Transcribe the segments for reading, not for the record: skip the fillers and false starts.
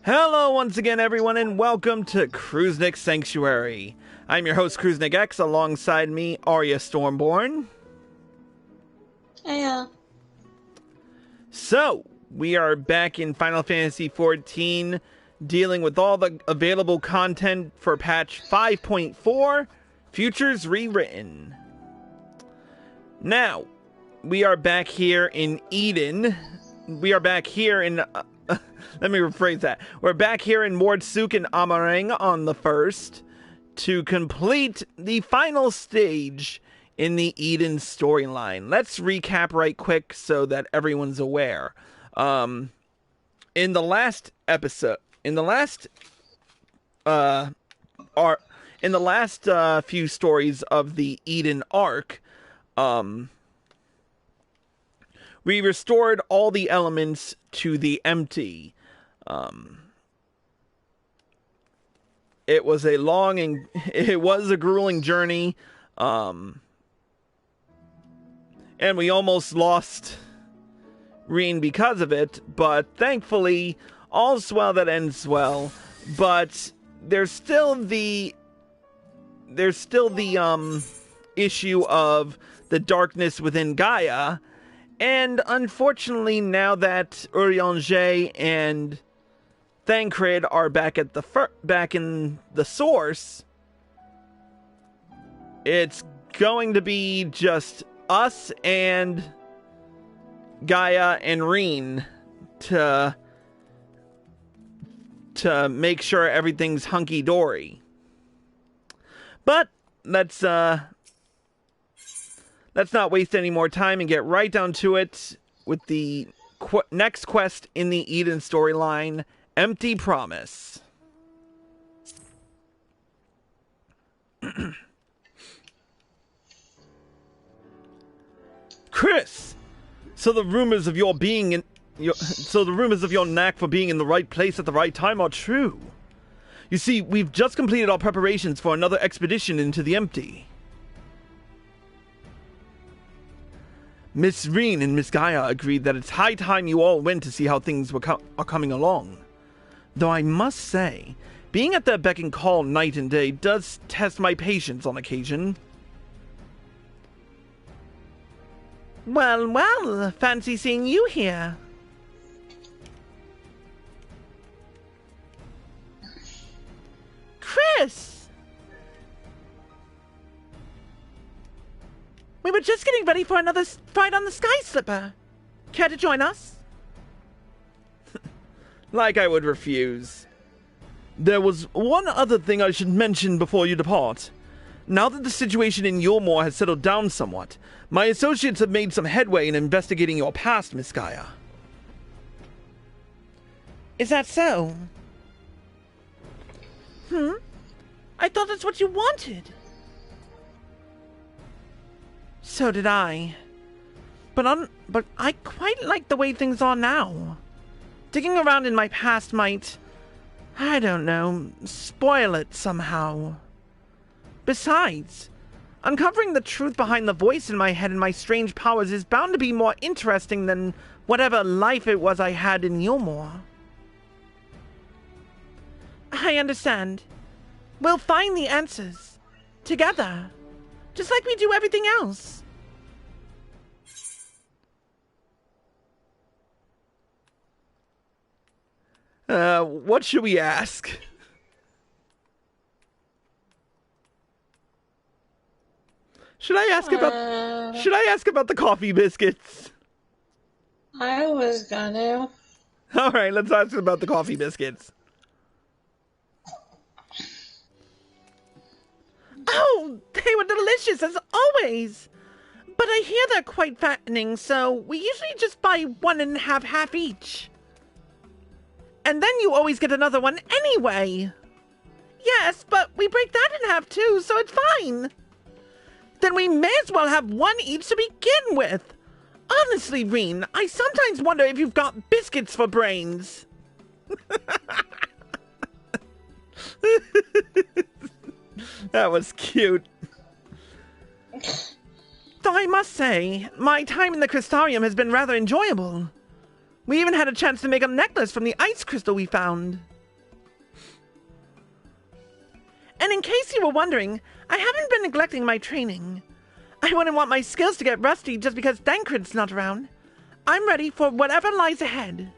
Hello once again everyone and welcome to Kruznik Sanctuary. I'm your host Kruznik X, alongside me Arya Stormborn. Hiya. So, we are back in Final Fantasy XIV, dealing with all the available content for patch 5.4, Futures Rewritten. Now, we are back here in Eden. We are back here in... let me rephrase that. We're back here in Mordsuk and Amarang on the 1st to complete the final stage in the Eden storyline. Let's recap right quick so that everyone's aware. In the last episode, in the last few stories of the Eden arc, we restored all the elements to the empty. It was a long and it was a grueling journey. And we almost lost Reen because of it, but thankfully, all's well that ends well. But there's still the issue of the darkness within Gaia. And unfortunately, now that Urianger and Thancred are back at back in the source, it's going to be just us and Gaia and Reen to make sure everything's hunky-dory. But let's not waste any more time and get right down to it with the next quest in the Eden storyline, Empty Promise. Chris, so the rumors of your knack for being in the right place at the right time are true. You see, we've just completed our preparations for another expedition into the empty. Miss Reen and Miss Gaia agreed that it's high time you all went to see how things are coming along. Though I must say, being at their beck and call night and day does test my patience on occasion. Well, fancy seeing you here. Chris! We were just getting ready for another fight on the Sky Slipper. Care to join us? Like I would refuse. There was one other thing I should mention before you depart. Now that the situation in Yulmore has settled down somewhat, my associates have made some headway in investigating your past, Miss Gaia. Is that so? I thought that's what you wanted. So did I. But I quite like the way things are now. Digging around in my past might, I don't know, spoil it somehow. Besides, uncovering the truth behind the voice in my head and my strange powers is bound to be more interesting than whatever life it was I had in Yulmore. I understand. We'll find the answers. Together. Just like we do everything else. What should we ask? Should I ask about the coffee biscuits? I was gonna. Alright, let's ask about the coffee biscuits. Oh, they were delicious as always. But I hear they're quite fattening, so we usually just buy one and have half each. And then you always get another one anyway. Yes, but we break that in half too, so it's fine. Then we may as well have one each to begin with. Honestly, Reen, I sometimes wonder if you've got biscuits for brains. That was cute. Though I must say, my time in the Crystarium has been rather enjoyable. We even had a chance to make a necklace from the ice crystal we found. And in case you were wondering, I haven't been neglecting my training. I wouldn't want my skills to get rusty just because Dankrid's not around. I'm ready for whatever lies ahead.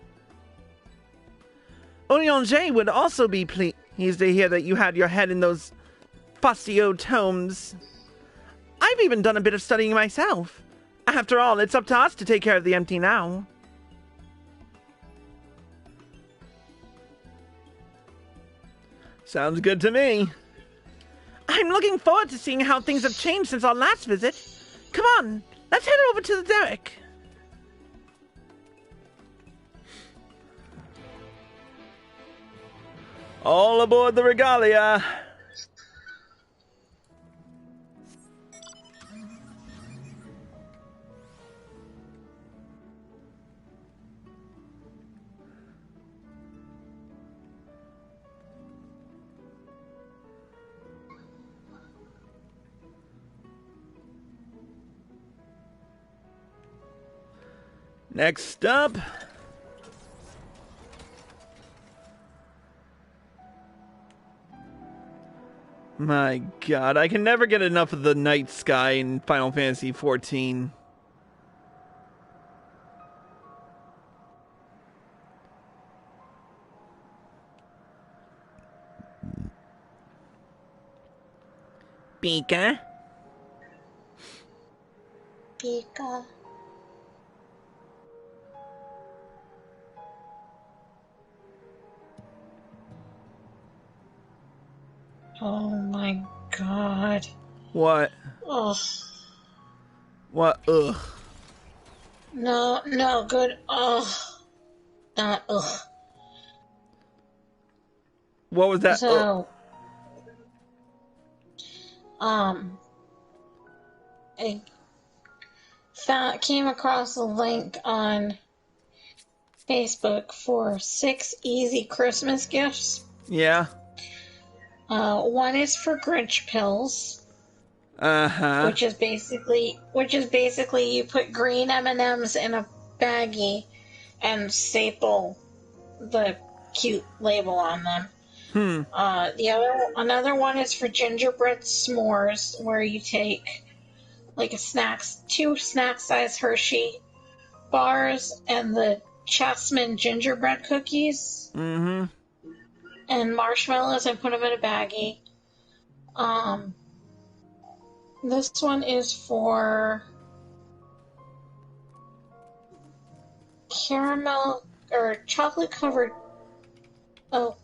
Orianger would also be pleased to hear that you had your head in those fustio tomes. I've even done a bit of studying myself. After all, it's up to us to take care of the empty now. Sounds good to me. I'm looking forward to seeing how things have changed since our last visit. Come on, let's head over to the derrick. All aboard the Regalia. Next up, my god, I can never get enough of the night sky in Final Fantasy XIV. Pika? Pika. Oh my god. What? Ugh. What? Ugh. No good. Ugh. Not ugh. What was that? So, I came across a link on Facebook for 6 easy Christmas gifts. Yeah. One is for Grinch pills. Uh-huh. Which is basically you put green M&Ms in a baggie and staple the cute label on them. Another one is for gingerbread s'mores, where you take like two snack-size Hershey bars and the Chessman gingerbread cookies. Mm-hmm. And marshmallows and put them in a baggie. This one is for caramel or chocolate covered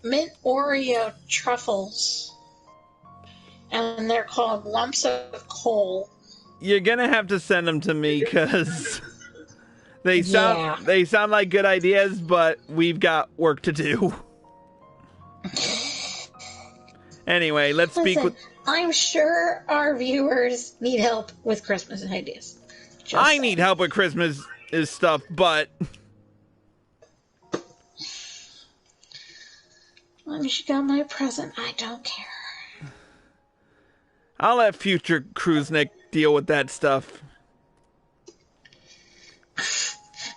mint Oreo truffles. And they're called lumps of coal. You're gonna have to send them to me, because they sound like good ideas, but we've got work to do. Anyway, let's speak with... I'm sure our viewers need help with Christmas ideas. I need help with Christmas stuff, but... As long as you got my present, I don't care. I'll let future Kruznik deal with that stuff.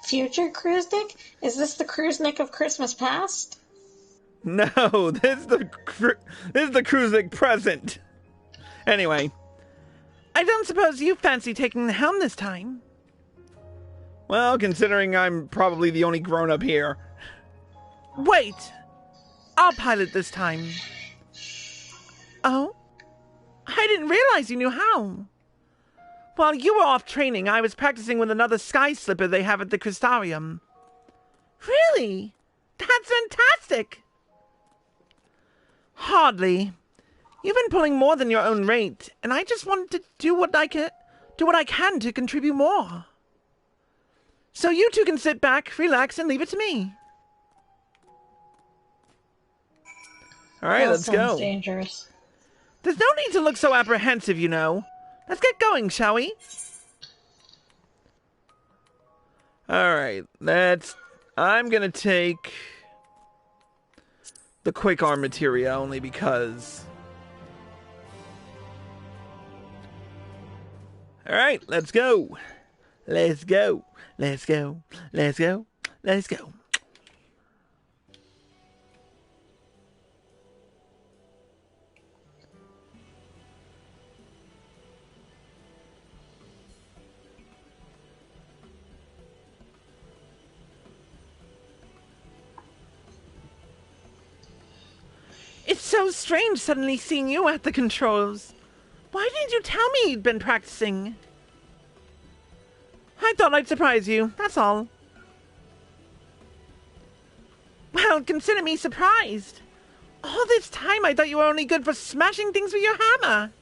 Future Kruznik? Is this the Kruznik of Christmas past? No, this is the Kruznik present. Anyway. I don't suppose you fancy taking the helm this time? Well, considering I'm probably the only grown-up here. Wait! I'll pilot this time. Oh? I didn't realize you knew how. While you were off training, I was practicing with another sky slipper they have at the Crystarium. Really? That's fantastic! Hardly. You've been pulling more than your own rate, and I just wanted to do what I can to contribute more. So you two can sit back, relax, and leave it to me. All right, let's go. Sounds dangerous. There's no need to look so apprehensive, you know. Let's get going, shall we? All right, I'm gonna take the quick arm materia only because. All right, let's go. Let's go. Let's go. Let's go. Let's go. so strange suddenly seeing you at the controls. Why didn't you tell me you'd been practicing? I thought I'd surprise you, that's all. Well, consider me surprised. All this time I thought you were only good for smashing things with your hammer.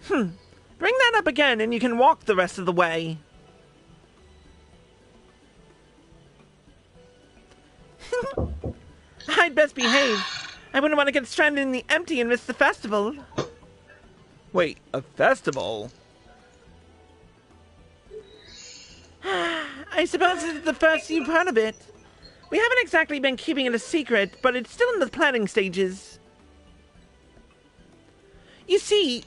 Bring that up again and you can walk the rest of the way. I'd best behave. I wouldn't want to get stranded in the empty and miss the festival. Wait, a festival? I suppose this is the first you've heard of it. We haven't exactly been keeping it a secret, but it's still in the planning stages. You see,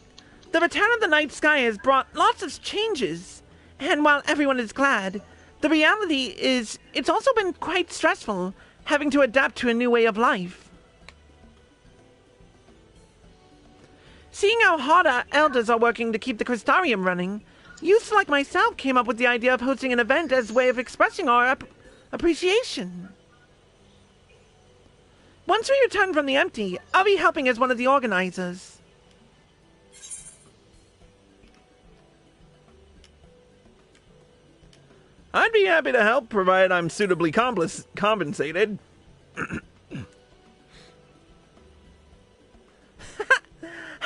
the return of the night sky has brought lots of changes, and while everyone is glad, the reality is it's also been quite stressful, having to adapt to a new way of life. Seeing how hard our elders are working to keep the Crystarium running, youths like myself came up with the idea of hosting an event as a way of expressing our appreciation. Once we return from the empty, I'll be helping as one of the organizers. I'd be happy to help, provided I'm suitably compensated.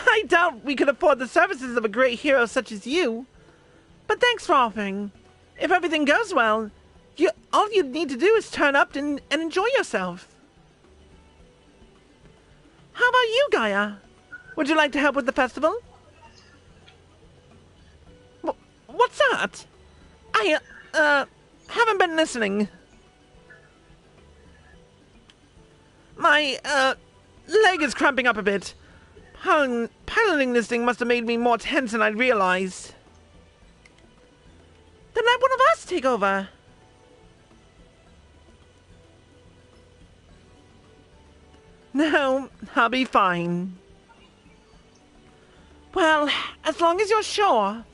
I doubt we could afford the services of a great hero such as you. But thanks for offering. If everything goes well, all you need to do is turn up and enjoy yourself. How about you, Gaia? Would you like to help with the festival? What's that? I haven't been listening. My, leg is cramping up a bit. Piloting this thing must have made me more tense than I'd realized. Then let one of us take over. No, I'll be fine. Well, as long as you're sure.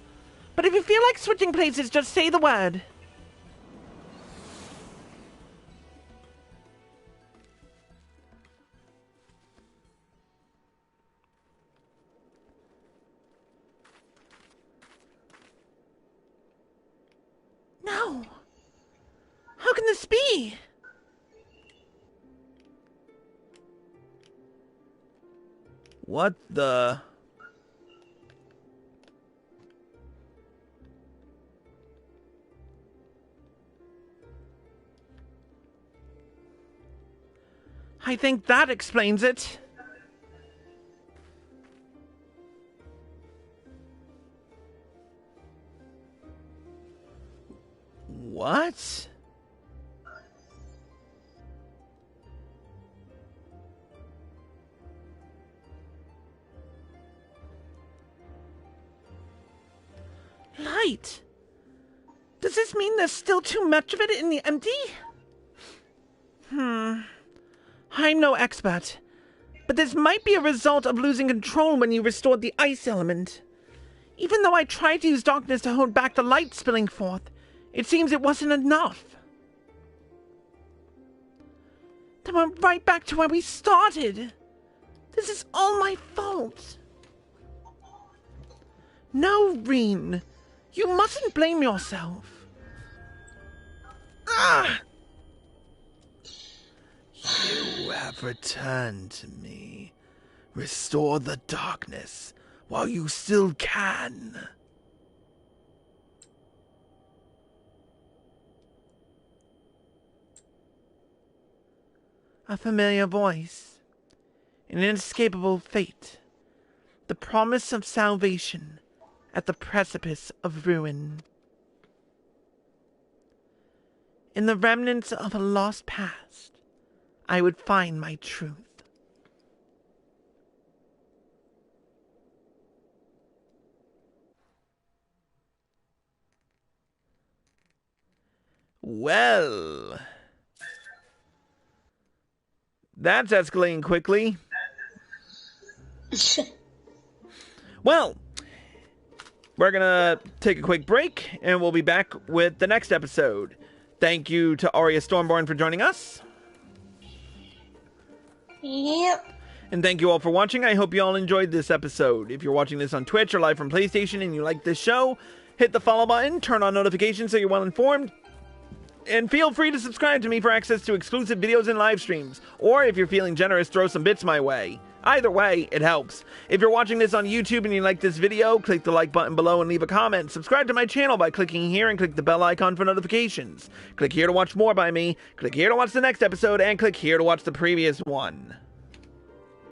But if you feel like switching places, just say the word. No. How can this be? What the... I think that explains it. What? Light. Does this mean there's still too much of it in the empty? I'm no expert, but this might be a result of losing control when you restored the ice element. Even though I tried to use darkness to hold back the light spilling forth, it seems it wasn't enough. Then we're right back to where we started. This is all my fault. No, Reen. You mustn't blame yourself. Ah! You have returned to me. Restore the darkness while you still can. A familiar voice. An inescapable fate. The promise of salvation at the precipice of ruin. In the remnants of a lost past, I would find my truth. Well, that's escalating quickly. Well, we're gonna take a quick break, and we'll be back with the next episode. Thank you to Aria Stormborn for joining us. Yep. And thank you all for watching. I hope you all enjoyed this episode. If you're watching this on Twitch or live from PlayStation and you like this show, hit the follow button, turn on notifications so you're well informed, and feel free to subscribe to me for access to exclusive videos and live streams. Or if you're feeling generous, throw some bits my way. Either way, it helps. If you're watching this on YouTube and you like this video, click the like button below and leave a comment. Subscribe to my channel by clicking here and click the bell icon for notifications. Click here to watch more by me, click here to watch the next episode, and click here to watch the previous one.